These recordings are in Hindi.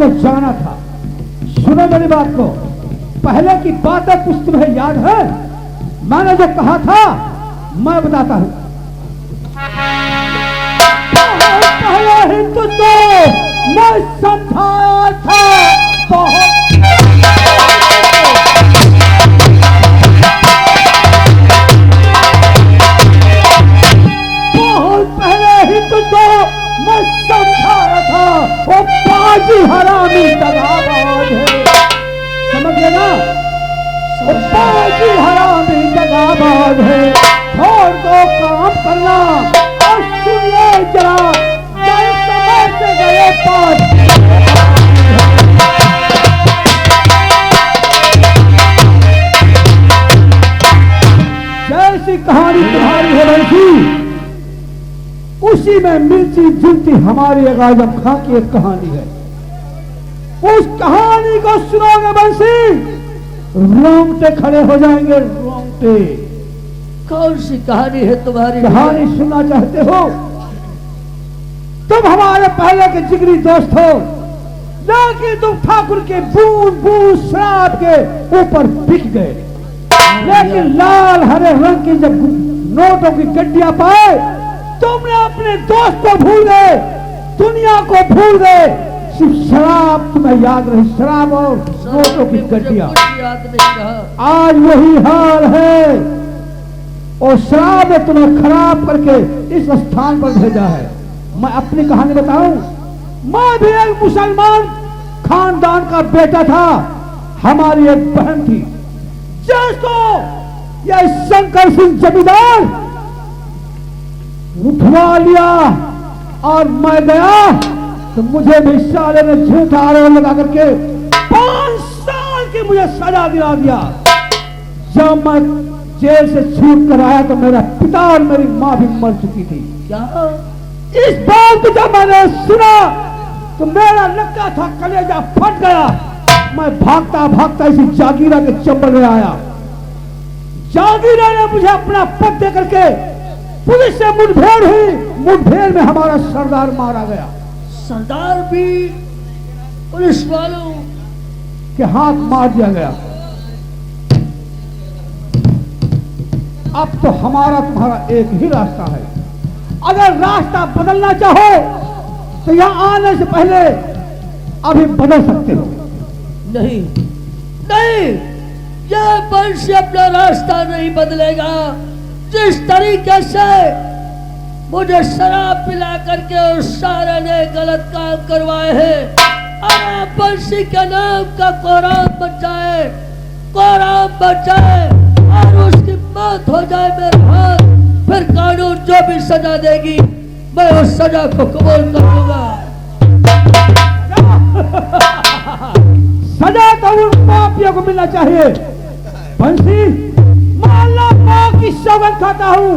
को जाना था। सुनो मेरी बात को, पहले की बातें कुछ तुम्हें याद है? मैंने जो कहा था मैं बताता हूं। पहले ही तुझको मैं समझा था बहुत पहले ही तुझको मैं समझाया था वो बाजी हरामी दगाबाज है। समझ गए ना? वो बाजी हरामी दगाबाज है। और दो काम करना और सुनिए जरा, जय समय से गए पास जैसी कहानी तुम्हारी है वैसी उसी में मिलती जुलती हमारी आजम खां की एक कहानी है। उस कहानी को सुनोगे बंसी, रोंगटे खड़े हो जाएंगे, रोंगटे। कौन सी कहानी है तुम्हारी? कहानी सुनना चाहते हो? तुम हमारे पहले के जिगरी दोस्त हो, लेकिन तुम ठाकुर के बूंद बूंद शराब के ऊपर बिक गए। लेकिन लाल हरे रंग की जब नोटों की गड्डियां पाए, तुमने अपने दोस्त को भूल गए, दुनिया को भूल गए, सिर्फ शराब तुम्हें याद रही, शराब और नोटों की गड्डियां। आज वही हाल है और शराब ने तुम्हें खराब करके इस स्थान पर भेजा है। मैं अपनी कहानी बताऊं, मैं भी एक मुसलमान खानदान का बेटा था। हमारी एक बहन थी जिसको यह शंकर सिंह जमींदार उठवा लिया और मैं गया तो मुझे भी साले ने झूठा आरोप लगा करके 5 साल की मुझे सजा दिला दिया। जब मैं जेल से छूट कर आया तो मेरा पिता और मेरी माँ भी मर चुकी थी। क्या? इस बात को जब मैंने सुना तो मेरा लक्का था कलेजा फट गया। मैं भागता भागता इसी जागीरा के चंबल में आया। जागीरा ने मुझे अपना पद दे करके पुलिस से मुठभेड़ हुई। मुठभेड़ में हमारा सरदार मारा गया। सरदार भी पुलिस वालों के हाथ मार दिया गया। अब तो हमारा तुम्हारा एक ही रास्ता है। अगर रास्ता बदलना चाहो तो यहां आने से पहले अभी बदल सकते हो। नहीं नहीं, यह बंशी अपना रास्ता नहीं बदलेगा। जिस तरीके से मुझे शराब पिला करके उस सारे ने गलत काम करवाए हैं, अरे बंशी के नाम का कोराम बच जाए, कोराम बच जाए और उसकी मौत हो जाए मेरे हाथ, फिर कानून जो भी सजा देगी मैं उस सजा को कबूल कर लूंगा। सजा तो उन पापियों को मिलना चाहिए। बंसी, मान लो मां की सौगंध खाता हूं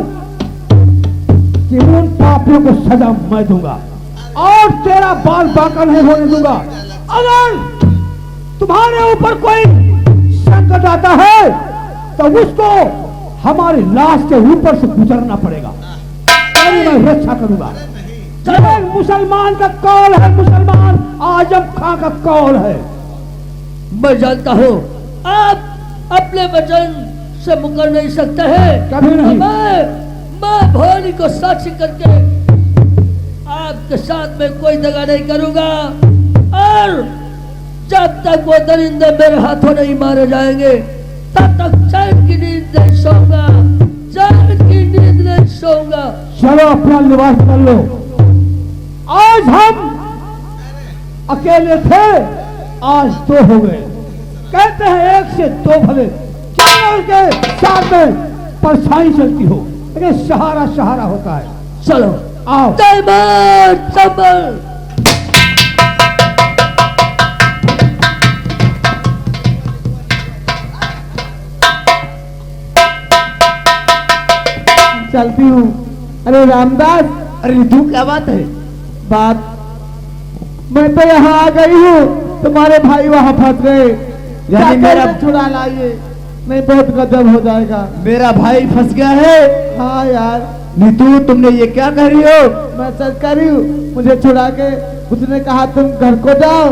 कि उन पापियों को सजा मैं दूंगा और तेरा बाल बांका नहीं होने दूंगा। अगर तुम्हारे ऊपर कोई संकट आता है तो उसको हमारी लाश के ऊपर से गुजरना पड़ेगा, मैं रक्षा करूंगा। चलो, मुसलमान का कौल है, मुसलमान आजम खां का कौल है। मैं जानता हूं आप अपने वचन से मुकर नहीं सकते हैं। कभी नहीं। मैं भोली को साक्षी करके आपके साथ में कोई दगा नहीं करूंगा और जब तक वो दरिंदे मेरे हाथों नहीं मारे जाएंगे तब तक चैन की नींद नहीं सोऊंगा, चैन की नींद नहीं सोऊंगा। चलो अपना निवास कर लो। आज हम अकेले थे, आज 2 हो गए। कहते हैं 1 से 2 भले, चारों के साथ में परछाई चलती हो लेकिन सहारा सहारा होता है। चलो आओ। चंबल चलती हूँ। अरे रामदास, अरे तू क्या बात है? बात मैं तो यहाँ आ गई हूँ, तुम्हारे भाई वहाँ फंस गए। यानी मेरा छुड़ा लाइए, नहीं बहुत गजब हो जाएगा। मेरा भाई फंस गया है। हाँ यार, नीतू तुमने ये क्या कर रही हो? मैं सच कर रही हूँ, मुझे छुड़ा के उसने कहा तुम घर को जाओ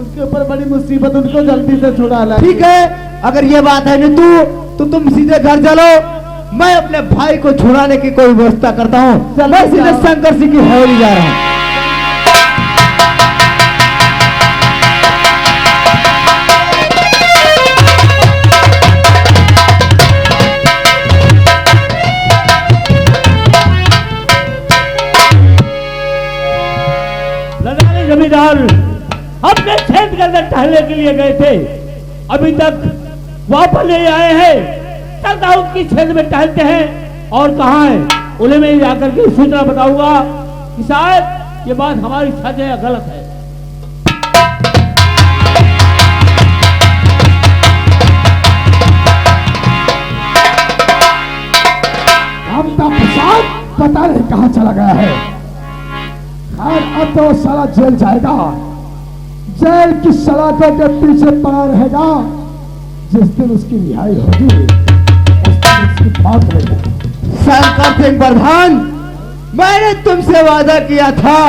उसके ऊपर बड़ी मुसीबत, उनको जल्दी से छुड़ा ला। ठीक है, अगर ये बात है नीतू तो तुम सीधे घर चलो, मैं अपने भाई को छुड़ाने की कोई व्यवस्था करता हूँ। मैं सीधे शंकर सिंह की हवेली जा रहा हूँ। जमींदार अपने खेत के अंदर टहलने के लिए गए थे, अभी तक वापस नहीं आए हैं। चलता हूं कि खेत में टहलते हैं और कहाँ है, उन्हें मैं जाकर के सूचना बताऊंगा कि शायद ये बात हमारी सच है या गलत है। अमिताभ प्रसाद पता नहीं कहाँ चला गया है। खैर अब तो साला जेल जाएगा, जेल की सलाखों के पीछे पड़ा रहेगा। जिस दिन उसकी रिहाई होगी उस दिन उसकी मौत होगी। शंकर सिंह प्रधान, मैंने तुमसे वादा किया था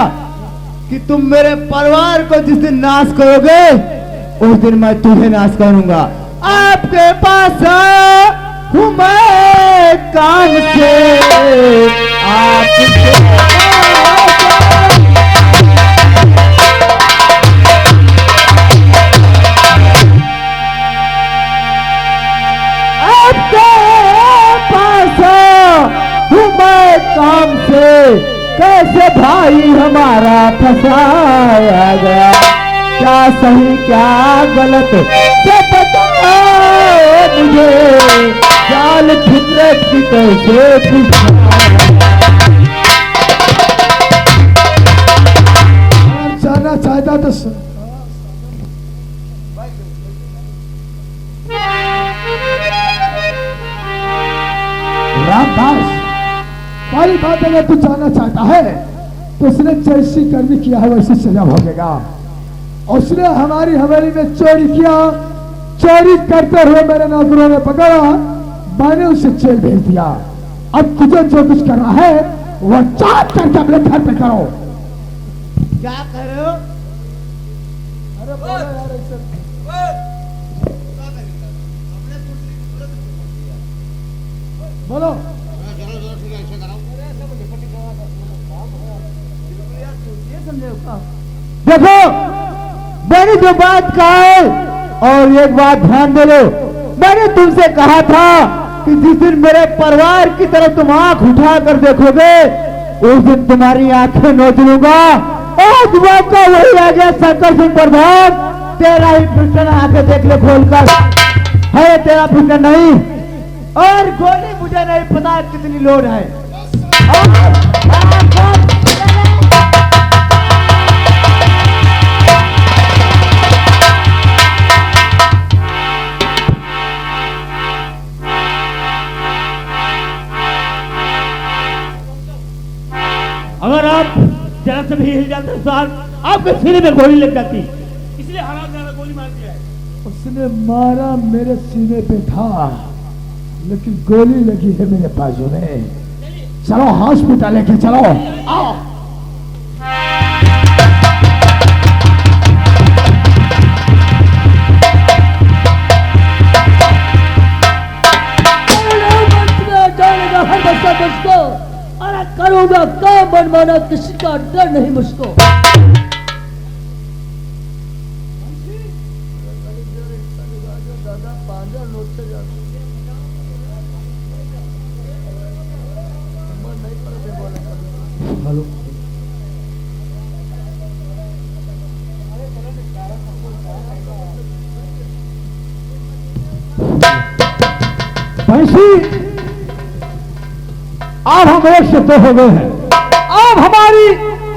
कि तुम मेरे परिवार को जिस दिन नाश करोगे उस दिन मैं तुम्हें नाश करूंगा। आपके पास हूं मैं काम से, आपके काम से कैसे भाई हमारा फंसाया गया, क्या सही क्या गलत से बताओ मुझे, जाल फितरत की कैसे जाना चाहता तो रामदास, पहली बात अगर तू जाना चाहता है तो उसने जैसी कर्मी किया है वैसी सजा भोगेगा। उसने हमारी हवेली में चोरी किया, चोरी करते हुए मेरे नौकरों ने पकड़ा, मैंने उसे जेल भेज दिया। अब तुझे जो कुछ करना है वह चाट करके अपने घर पे करो। क्या कर रहे हो? अरे बोलो यार ऐसे। बोलो। देखो मैंने जो बात कहा है, और एक बात ध्यान दे लो, मैंने तुमसे कहा था कि जिस दिन मेरे परिवार की तरफ तुम आंख उठा कर देखोगे उस दिन तुम्हारी आंखें नोच लूंगा। और मौका वही आ गया शंकर सिंह प्रधान, तेरा ही पिस्टन आके देख ले खोलकर, है तेरा पिस्टन नहीं, और गोली मुझे नहीं पता कितनी लोड है। अगर आप जरा से भी हिल जाते साल आपके सीने में गोली लग जाती, इसलिए हराम ज्यादा गोली मार दिया है। उसने मारा मेरे सीने पे था, लेकिन गोली लगी है मेरे बाजू में। चलो हॉस्पिटल लेके चलो, आओ। अरे करूंगा क्या मनमाना, किसी का डर नहीं मुझको। हेलो, अब हम एक से दो हो गए हैं। अब हमारी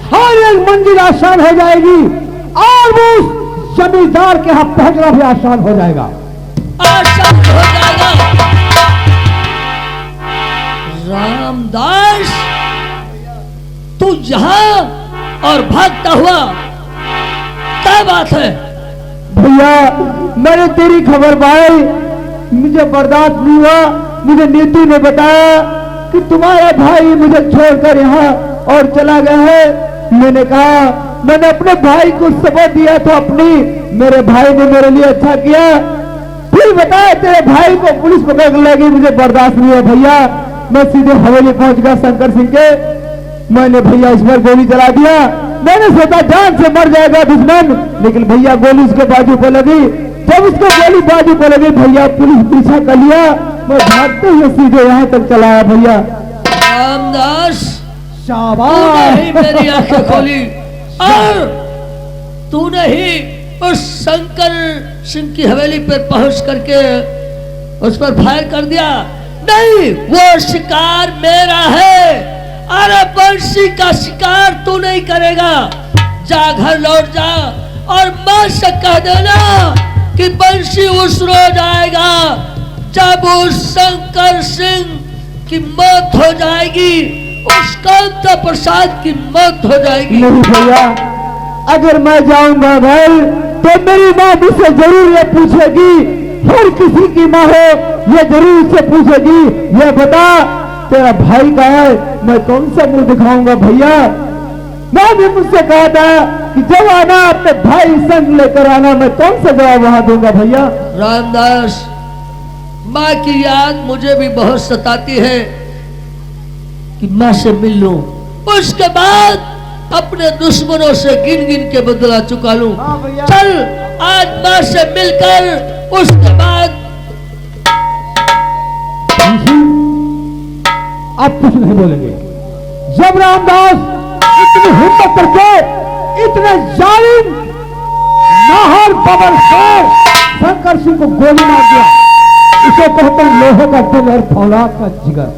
हर एक मंजिल आसान हो जाएगी और वो जमींदार के यहाँ पहुंचना भी आसान हो जाएगा। आसान हो जाएगा। रामदास, तू यहाँ और भागता हुआ क्या बात है? भैया मैंने तेरी खबर पाई, मुझे बर्दाश्त नहीं हुआ। मुझे नीतू ने बताया कि तुम्हारा भाई मुझे छोड़कर यहाँ और चला गया है। मैंने कहा मैंने अपने भाई को सबक दिया तो अपनी मेरे भाई ने मेरे लिए अच्छा किया, फिर बताया तेरे भाई को पुलिस पकड़ लेगी, मुझे बर्दाश्त नहीं है भैया। मैं सीधे हवेली पहुंच गया शंकर सिंह के, मैंने भैया इस पर गोली चला दिया। मैंने सोचा जान से मर जाएगा दुश्मन, लेकिन भैया गोली उसके बाजू पर लगी। जब उसको गोली बाजू पर लगी भैया पुलिस पीछा कर लिया, मैं भागते हुए सीधे यहाँ तक चला आया भैया। रामदास शाबाश। तूने ही मेरी आंखें खोली और तूने ही उस शंकर सिंह की हवेली पर पहुंच करके उस पर फायर कर दिया। नहीं, वो शिकार मेरा है। अरे बंसी का शिकार तू नहीं करेगा। जा घर लौट जा और मां से कह देना कि बंसी उस रोज आएगा जब उस शंकर सिंह की मौत हो जाएगी, उस कांता प्रसाद की मौत हो जाएगी। नहीं भैया, अगर मैं जाऊंगा भाई तो मेरी माँ मुझसे जरूर ये पूछेगी, हर किसी की माँ हो ये जरूर से पूछेगी, ये बता तेरा भाई कहाँ है, मैं कौन सा मुंह दिखाऊंगा भैया। मैं भी मुझसे कहा था कि जब आना अपने भाई संग लेकर आना, मैं कौन सा जवाब वहां दूंगा भैया। रामदास, माँ की याद मुझे भी बहुत सताती है कि माँ से मिल लूं, उसके बाद अपने दुश्मनों से गिन गिन के बदला चुका लूं। हाँ भैया। चल आज माँ से मिलकर उसके बाद। आप कुछ नहीं बोलेंगे। जब रामदास इतनी हिम्मत करके इतने जालिम नाहर बबरखोर शंकर सिंह को गोली मार दिया, इसे कहते हैं लोहे का दिल और फौलाद का जिगर।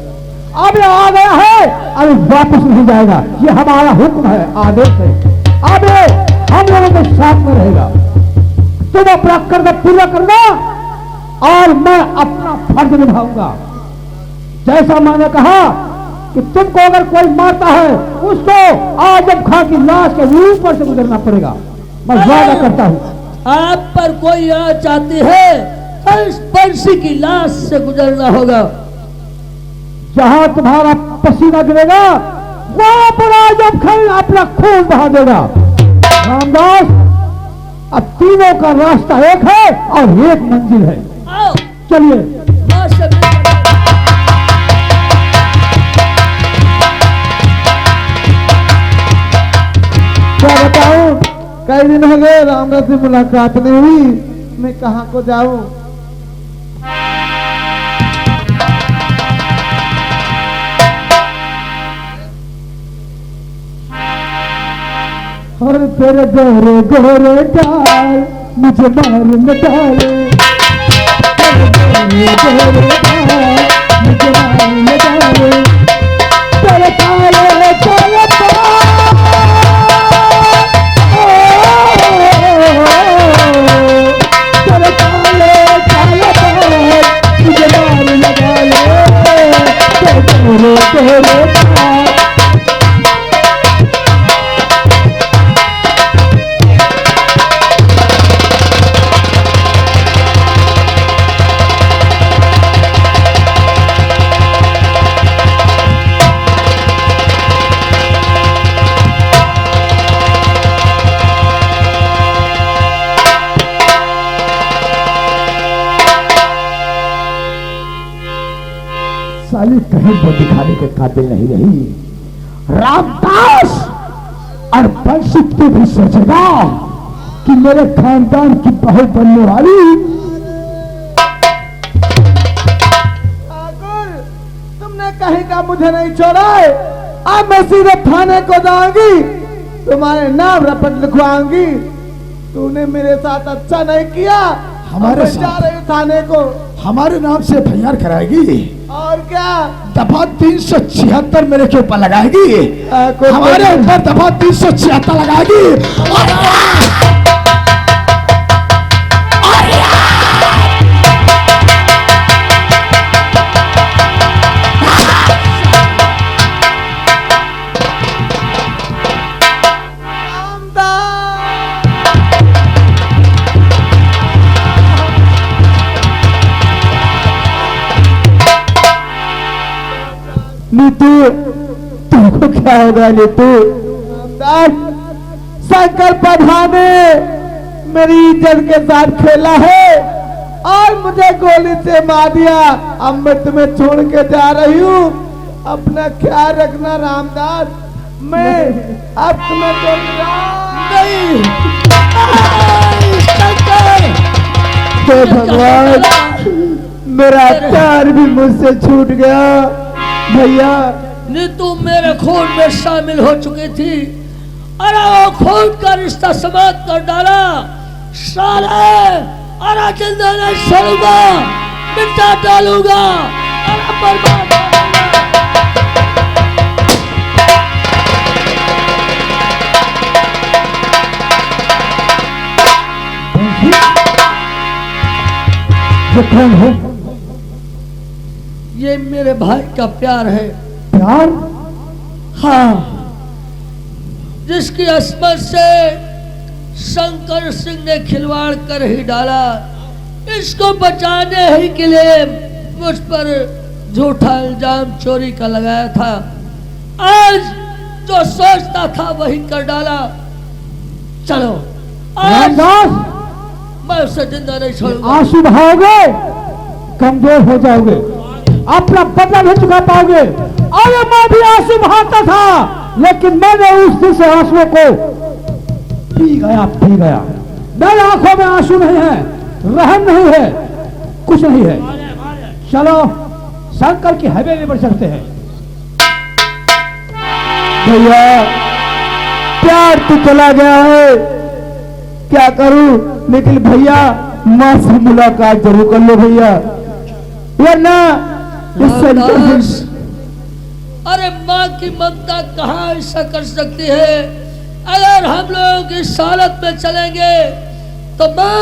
अब ये आ गया है, अब वापस नहीं जाएगा। ये हमारा हुक्म है, आदेश है। अब ये हम लोगों के साथ में रहेगा। तुम अपना कर्तव्य पूरा करना और मैं अपना फर्ज निभाऊंगा। जैसा मैंने कहा कि तुमको अगर कोई मारता है उसको आजम खां की लाश के ऊपर से गुजरना पड़ेगा। मैं वादा करता हूं। आप पर कोई आँच आती है तो इस बंसी की लाश से गुजरना होगा। जहां तुम्हारा पसीना गिरेगा वहां पर आजम खां अपना खून बहा देगा। रामदास, अब तीनों का रास्ता एक है और एक मंजिल है। आओ चलिए। माँ से मिलकर। क्या बताऊं, कई दिन हो गए रामदास से मुलाकात नहीं हुई, मैं कहाँ को जाऊं। और तेरे गोरे गोरे डाल मुझे मार न डाले, तेरे गोरे गोरे डाल मुझे मार न डाले, तेरे काले काले तेरे काले काले बाल मुझे मार न डाले, तेरे गोरे गोरे डाल। साली कहीं वो दिखाने के काबिल नहीं रही। रामदास और बंसी तू भी सोचेगा कि मेरे खानदान की बहू बनने वाली। ठाकुर, तुमने कहीं का मुझे नहीं छोड़ा है। अब मैं सीधे थाने को जाऊंगी, तुम्हारे नाम रपट लिखवाऊंगी। तूने मेरे साथ अच्छा नहीं किया, हमारे अब मैं जा रही हूँ थाने को। हमारे नाम से एफआईआर कराएगी और क्या, दफा 376 मेरे के ऊपर लगाएगी, हमारे ऊपर दफा 376 लगाएगी। नीतू, तुमको क्या होगा नीतू? शंकर प्रधान ने मेरी इज्जत के साथ खेला है और मुझे गोली से मार दिया। अब मैं तुम्हें छोड़ के जा रही हूँ, अपना ख्याल रखना रामदास। मैं अब तुम्हें छोड़ नहीं, शंकर! तो भगवान, मेरा प्यार भी मुझसे छूट गया भैया। नहीं, तू मेरे खून में शामिल हो चुकी थी, अरे वो खून का रिश्ता समाप्त कर डाला साले। अरे जिंदा नहीं छोड़ूंगा, मिटा डालूंगा, अरे बर्बाद ये कौन है? ये मेरे भाई का प्यार है। प्यार? हाँ, जिसकी अस्मत से शंकर सिंह ने खिलवाड़ कर ही डाला। इसको बचाने ही के लिए मुझ पर झूठा इल्जाम चोरी का लगाया था। आज जो सोचता था वही कर डाला। चलो आज रामदास, मैं उसे जिंदा नहीं छोड़ूंगा। आंसू बहाओगे, कमजोर हो जाओगे, अपना बदला नहीं चुका पाओगे। अरे मैं भी आंसू बहाता था, लेकिन मैंने उस दिन से आंसुओं को पी गया। मेरी आंखों में आंसू नहीं है, रहम नहीं है, कुछ नहीं है। चलो शंकर की हवेली बढ़ सकते हैं। भैया प्यार तो चला गया है, क्या करूं, लेकिन भैया माँ से मुलाकात जरूर कर लो भैया, वरना इस सेंटर से। अरे माँ की ममता कहाँ ऐसा कर सकती है। अगर हम लोग इस हालत में चलेंगे तो माँ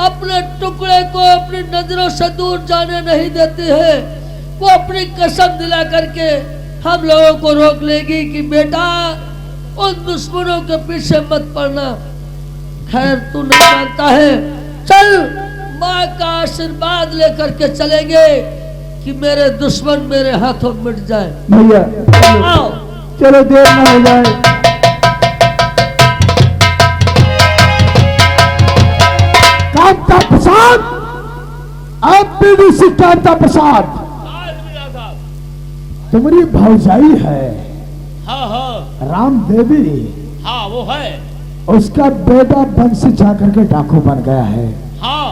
अपने टुकड़े को अपनी नजरों से दूर जाने नहीं देती है। वो अपनी कसम दिला करके हम लोगों को रोक लेगी कि बेटा उन दुश्मनों के पीछे मत पड़ना। खैर तू नहीं मानता है, चल माँ का आशीर्वाद लेकर के चलेंगे कि मेरे दुश्मन मेरे हाथों मिट जाए। भैया आओ। चलो देर ना हो जाए। कांता प्रसाद, अब बीडीसी कांता प्रसाद तुम्हारी भौजाई है। हाँ हाँ राम देवी, हाँ वो है। उसका बेटा बंसी जाकर के डाकू बन गया है। हाँ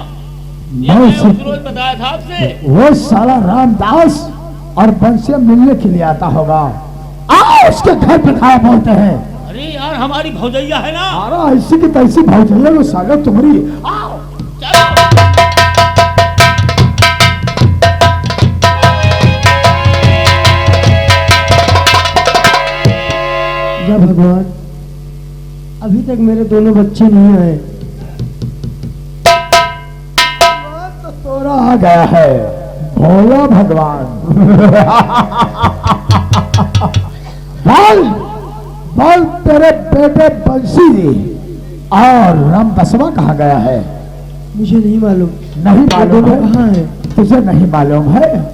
ये मैं मैं उसे- उस रोज बताया था आपसे। वो साला रामदास और बंसी मिलने के लिए आता होगा। आओ उसके घर पे खाया बोलते हैं। अरे यार हमारी भौजैया है ना। अरे ऐसी की तैसी भौजैया वो सागर तुम्हारी। आओ चलो जय भगवान, अभी तक मेरे दोनों बच्चे नहीं आए। तो तोरा आ गया है भोला भगवान। बोल बोल, तेरे बेटे बंसी और राम दसवा कहाँ गया है? मुझे नहीं मालूम। नहीं मालूम दोनों है? कहाँ है? तुझे नहीं मालूम है?